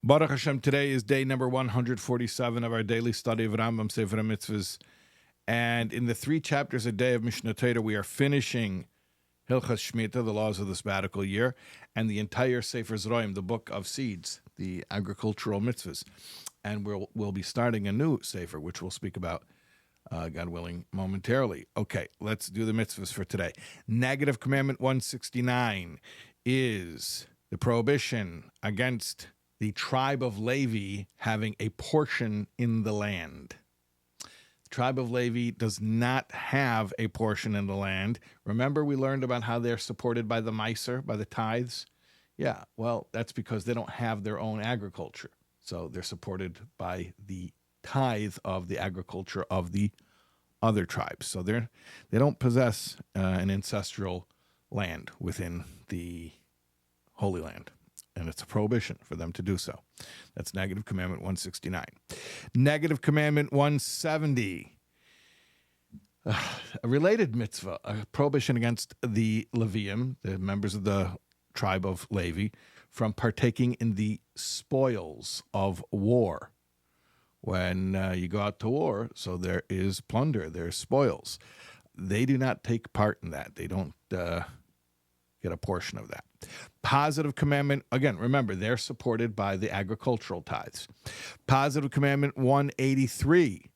Baruch Hashem, today is day number 147 of our daily study of Rambam, Sefer HaMitzvos. And in the 3 chapters a day of Mishnah Torah, we are finishing Hilchas Shemitah, the laws of the sabbatical year, and the entire Sefer Zroim, the book of seeds, the agricultural mitzvahs. And we'll be starting a new Sefer, which we'll speak about, God willing, momentarily. Okay, let's do the mitzvahs for today. Negative Commandment 169 is the prohibition against the tribe of Levi having a portion in the land. The tribe of Levi does not have a portion in the land. Remember, we learned about how they're supported by the Meiser, by the tithes? Yeah, well, that's because they don't have their own agriculture. So they're supported by the tithe of the agriculture of the other tribes. So they don't possess an ancestral land within the Holy Land. And it's a prohibition for them to do so. That's Negative Commandment 169. Negative Commandment 170. A related mitzvah, a prohibition against the Levium, the members of the tribe of Levi, from partaking in the spoils of war. When you go out to war, so there is plunder, there's spoils. They do not take part in that. They don't get a portion of that. Positive commandment, again, remember, they're supported by the agricultural tithes. Positive commandment 183.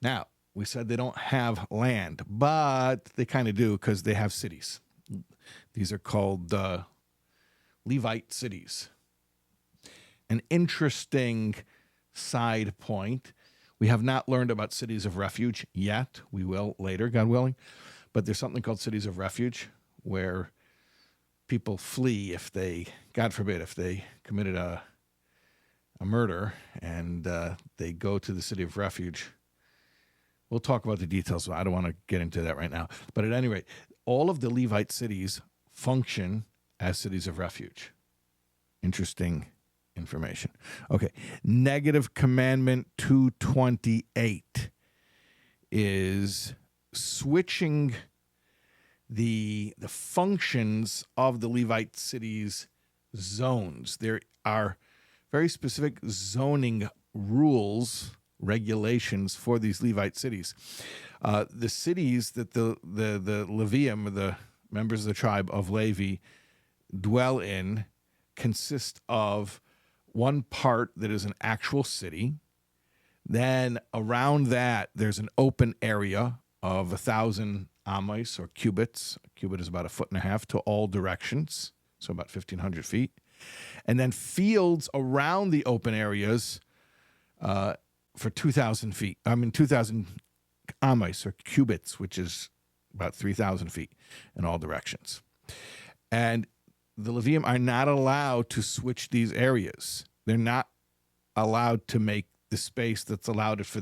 Now, we said they don't have land, but they kind of do because they have cities. These are called Levite cities. An interesting side point, we have not learned about cities of refuge yet. We will later, God willing. But there's something called cities of refuge where people flee if they, God forbid, if they committed a murder and they go to the city of refuge. We'll talk about the details. I don't want to get into that right now. But at any rate, all of the Levite cities function as cities of refuge. Interesting information. Okay, Negative Commandment 228 is switching the functions of the Levite cities' zones. There are very specific zoning rules, regulations for these Levite cities. The cities that the Levium, the members of the tribe of Levi, dwell in consist of one part that is an actual city. Then around that, there's an open area of 1,000 amos or cubits. A cubit is about 1.5 feet to all directions, so about 1,500 feet. And then fields around the open areas for 2,000 feet. 2,000 amos or cubits, which is about 3,000 feet in all directions. And the Levium are not allowed to switch these areas. They're not allowed to make the space that's allotted for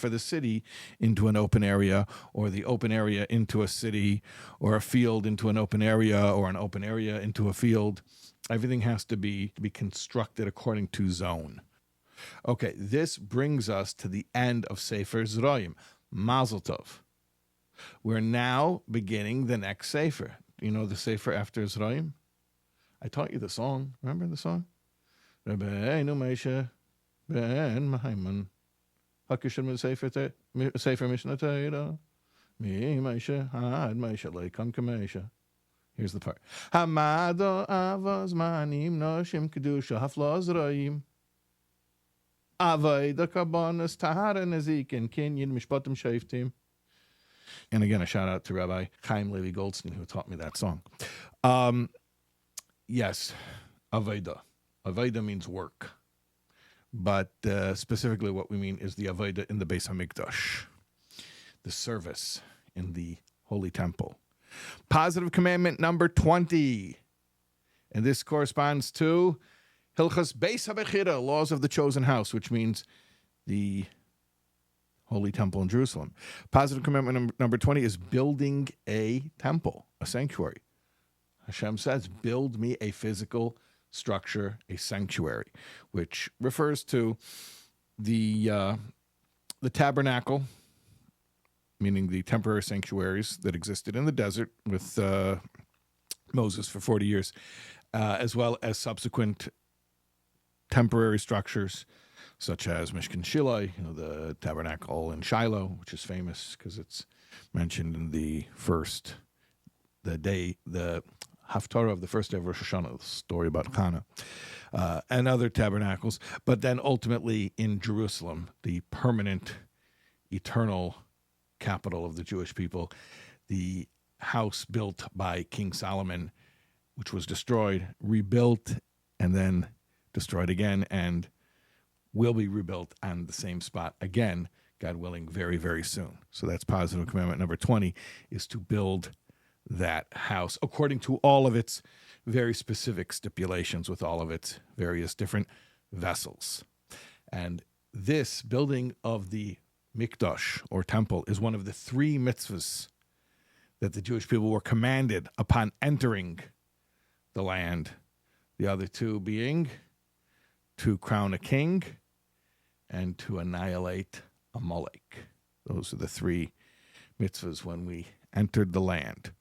the city into an open area, or the open area into a city, or a field into an open area, or an open area into a field. Everything has to be constructed according to zone. Okay, this brings us to the end of Sefer Zroim. Mazel Tov. We're now beginning the next Sefer. You know the Sefer after Zroim? I taught you the song. Remember the song? Rabbeinu Moshe Ben Mahaiman, Hakishim Sefer Mishnah Torah, Mi Moshe Had Moshe Leikam Kamesha. Here's the part. Hamado Avos Manim Noshim Kedusha Hafla Zroim. Avodah Karbonos Tahara Nezikin Kinyan Mishpatim Shaftim. And again, a shout out to Rabbi Chaim Levi Goldstein, who taught me that song. Yes, Avodah. Avodah means work. But specifically what we mean is the Avodah in the Beis HaMikdash, the service in the Holy Temple. Positive commandment number 20. And this corresponds to Hilchas Beis HaBechira, laws of the chosen house, which means the Holy Temple in Jerusalem. Positive commandment number 20 is building a temple, a sanctuary. Hashem says, build me a physical structure, a sanctuary, which refers to the tabernacle, meaning the temporary sanctuaries that existed in the desert with Moses for 40 years, as well as subsequent temporary structures, such as Mishkan Shiloh, the tabernacle in Shiloh, which is famous because it's mentioned in the Haftarah of the first day of Rosh Hashanah, the story about Chana, and other tabernacles. But then ultimately in Jerusalem, the permanent, eternal capital of the Jewish people, the house built by King Solomon, which was destroyed, rebuilt, and then destroyed again, and will be rebuilt on the same spot again, God willing, very, very soon. So that's positive commandment number 20, is to build that house according to all of its very specific stipulations with all of its various different vessels. And this building of the Mikdash, or temple, is one of the 3 mitzvahs that the Jewish people were commanded upon entering the land. The other 2 being to crown a king and to annihilate Amalek. Those are the 3 mitzvahs when we entered the land.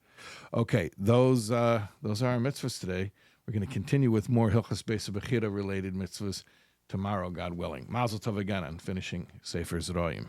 Okay, those are our mitzvahs today. We're going to continue with more Hilchas Beis Bechira related mitzvahs tomorrow, God willing. Mazel tov again on finishing Sefer Zroim.